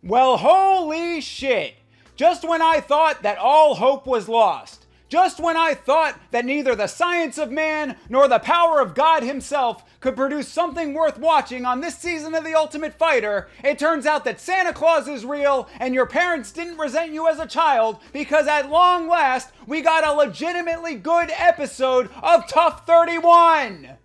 Well, holy shit! Just when I thought that all hope was lost, just when I thought that neither the science of man nor the power of God himself could produce something worth watching on this season of The Ultimate Fighter, it turns out that Santa Claus is real and your parents didn't resent you as a child because at long last, we got a legitimately good episode of TUF 31!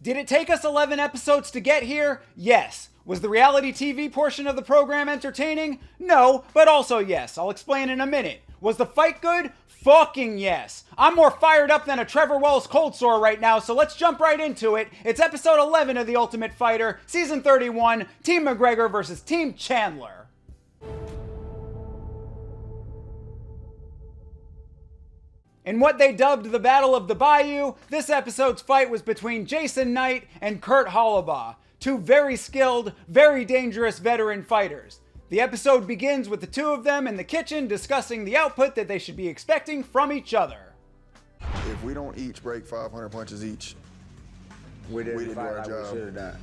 Did it take us 11 episodes to get here? Yes. Was the reality TV portion of the program entertaining? No, but also yes. I'll explain in a minute. Was the fight good? Fucking yes. I'm more fired up than a Trevor Wells cold sore right now, so let's jump right into it. It's episode 11 of The Ultimate Fighter, season 31, Team McGregor versus Team Chandler. In what they dubbed the Battle of the Bayou, this episode's fight was between Jason Knight and Kurt Hollabaugh, two very skilled, very dangerous veteran fighters. The episode begins with the two of them in the kitchen discussing the output that they should be expecting from each other. If we don't each break 500 punches each, we didn't do our job.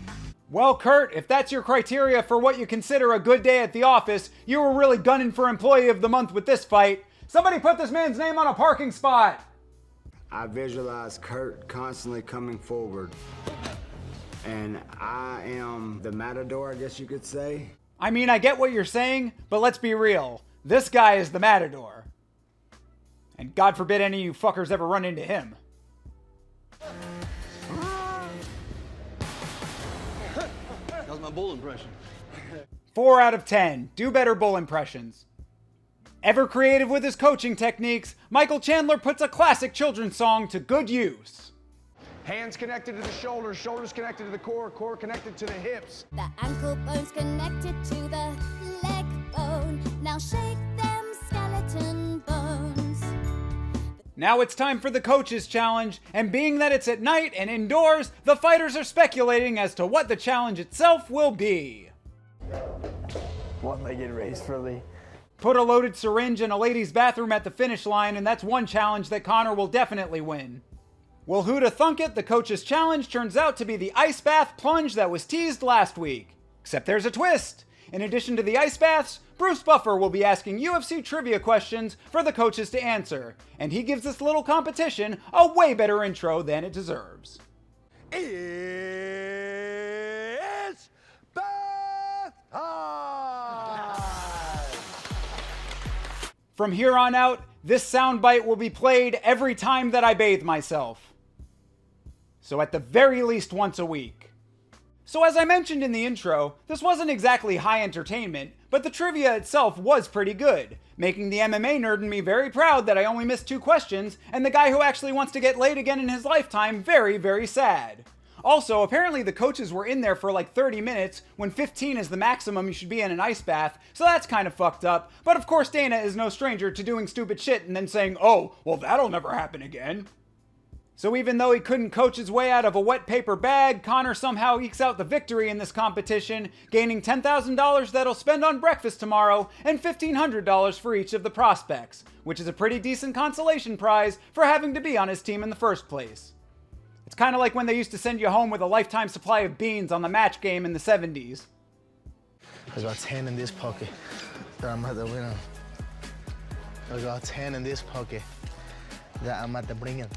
Well, Kurt, if that's your criteria for what you consider a good day at the office, you were really gunning for Employee of the Month with this fight. Somebody put this man's name on a parking spot! I visualize Kurt constantly coming forward. And I am the matador, I guess you could say. I mean, I get what you're saying, but let's be real. This guy is the matador. And God forbid any of you fuckers ever run into him. That was my bull impression. 4 out of 10. Do better bull impressions. Ever creative with his coaching techniques, Michael Chandler puts a classic children's song to good use. Hands connected to the shoulders, shoulders connected to the core, core connected to the hips. The ankle bone's connected to the leg bone. Now shake them skeleton bones. Now it's time for the coach's challenge, and being that it's at night and indoors, the fighters are speculating as to what the challenge itself will be. One-legged race for Lee. Put a loaded syringe in a lady's bathroom at the finish line, and that's one challenge that Connor will definitely win. Well, who'da thunk it, the coach's challenge turns out to be the ice bath plunge that was teased last week. Except there's a twist. In addition to the ice baths, Bruce Buffer will be asking UFC trivia questions for the coaches to answer, and he gives this little competition a way better intro than it deserves. It's bath time! From here on out, this soundbite will be played every time that I bathe myself. So at the very least once a week. So as I mentioned in the intro, this wasn't exactly high entertainment, but the trivia itself was pretty good, making the MMA nerd in me very proud that I only missed 2 questions, and the guy who actually wants to get laid again in his lifetime very, very sad. Also, apparently the coaches were in there for like 30 minutes, when 15 is the maximum you should be in an ice bath, so that's kind of fucked up, but of course Dana is no stranger to doing stupid shit and then saying, oh, well that'll never happen again. So even though he couldn't coach his way out of a wet paper bag, Connor somehow ekes out the victory in this competition, gaining $10,000 that'll spend on breakfast tomorrow, and $1,500 for each of the prospects, which is a pretty decent consolation prize for having to be on his team in the first place. It's kind of like when they used to send you home with a lifetime supply of beans on the match game in the 70s. There's about 10 in this pocket that I'm at the winner. There's about 10 in this pocket that I'm at the bringing.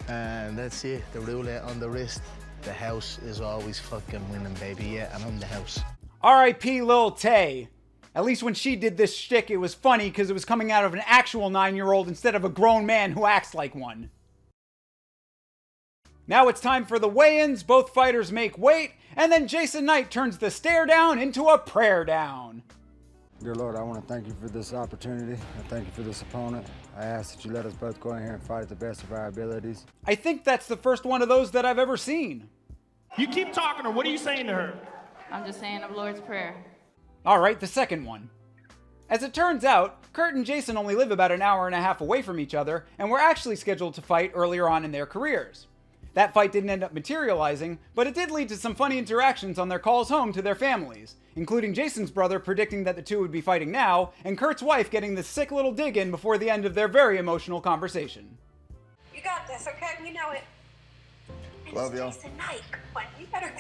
And that's it, the roulette on the wrist. The house is always fucking winning, baby. Yeah, and I'm the house. R.I.P. Lil Tay. At least when she did this shtick, it was funny because it was coming out of an actual 9-year-old instead of a grown man who acts like one. Now it's time for the weigh-ins, both fighters make weight, and then Jason Knight turns the stare down into a prayer down. Dear Lord, I want to thank you for this opportunity. I thank you for this opponent. I ask that you let us both go in here and fight at the best of our abilities. I think that's the first one of those that I've ever seen. You keep talking to her. What are you saying to her? I'm just saying the Lord's Prayer. Alright, the second one. As it turns out, Kurt and Jason only live about an hour and a half away from each other, and were actually scheduled to fight earlier on in their careers. That fight didn't end up materializing, but it did lead to some funny interactions on their calls home to their families, including Jason's brother predicting that the two would be fighting now, and Kurt's wife getting this sick little dig in before the end of their very emotional conversation. You You got this, okay? We know it. Love y'all. Jason Knight, come on, you better.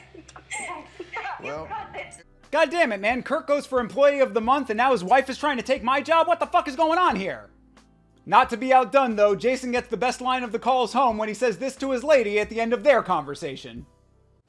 Well, You got this. God damn it, man. Kurt goes for Employee of the Month and now his wife is trying to take my job? What the fuck is going on here? Not to be outdone, though, Jason gets the best line of the calls home when he says this to his lady at the end of their conversation.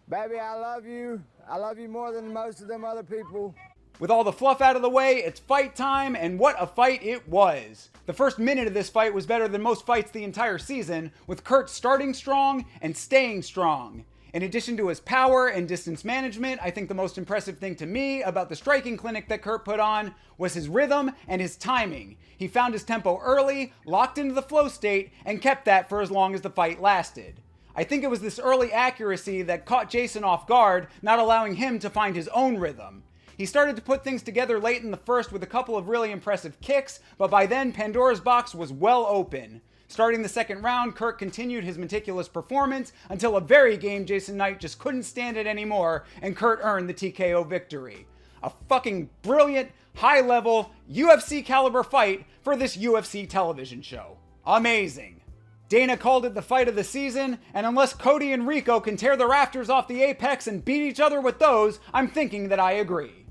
Baby, I love you. I love you more than most of them other people. With all the fluff out of the way, it's fight time, and what a fight it was. The first minute of this fight was better than most fights the entire season, with Kurt starting strong and staying strong. In addition to his power and distance management, I think the most impressive thing to me about the striking clinic that Kurt put on was his rhythm and his timing. He found his tempo early, locked into the flow state, and kept that for as long as the fight lasted. I think it was this early accuracy that caught Jason off guard, not allowing him to find his own rhythm. He started to put things together late in the first with a couple of really impressive kicks, but by then Pandora's box was well open. Starting the second round, Kurt continued his meticulous performance until a very game Jason Knight just couldn't stand it anymore, and Kurt earned the TKO victory. A fucking brilliant, high-level, UFC caliber fight for this UFC television show. Amazing. Dana called it the fight of the season, and unless Cody and Rico can tear the rafters off the Apex and beat each other with those, I'm thinking that I agree.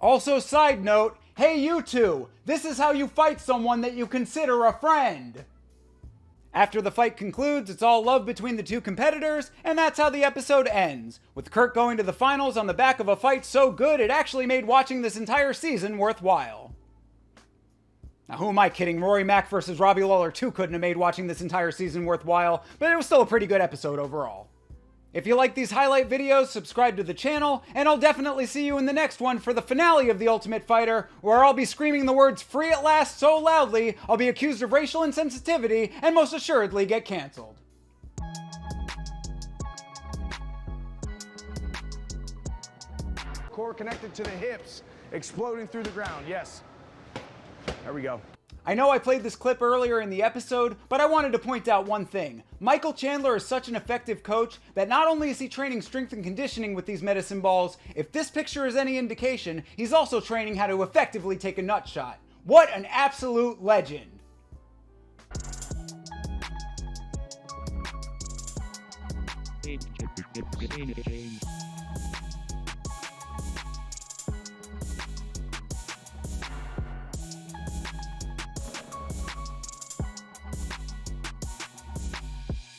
Also, side note, hey you two, this is how you fight someone that you consider a friend. After the fight concludes, it's all love between the two competitors, and that's how the episode ends, with Kurt going to the finals on the back of a fight so good it actually made watching this entire season worthwhile. Now who am I kidding? Rory Mack versus Robbie Lawler 2 couldn't have made watching this entire season worthwhile, but it was still a pretty good episode overall. If you like these highlight videos, subscribe to the channel, and I'll definitely see you in the next one for the finale of The Ultimate Fighter, where I'll be screaming the words "free at last" so loudly, I'll be accused of racial insensitivity and most assuredly get canceled. Core connected to the hips, exploding through the ground. Yes. There we go. I know I played this clip earlier in the episode, but I wanted to point out one thing. Michael Chandler is such an effective coach that not only is he training strength and conditioning with these medicine balls, if this picture is any indication, he's also training how to effectively take a nut shot. What an absolute legend.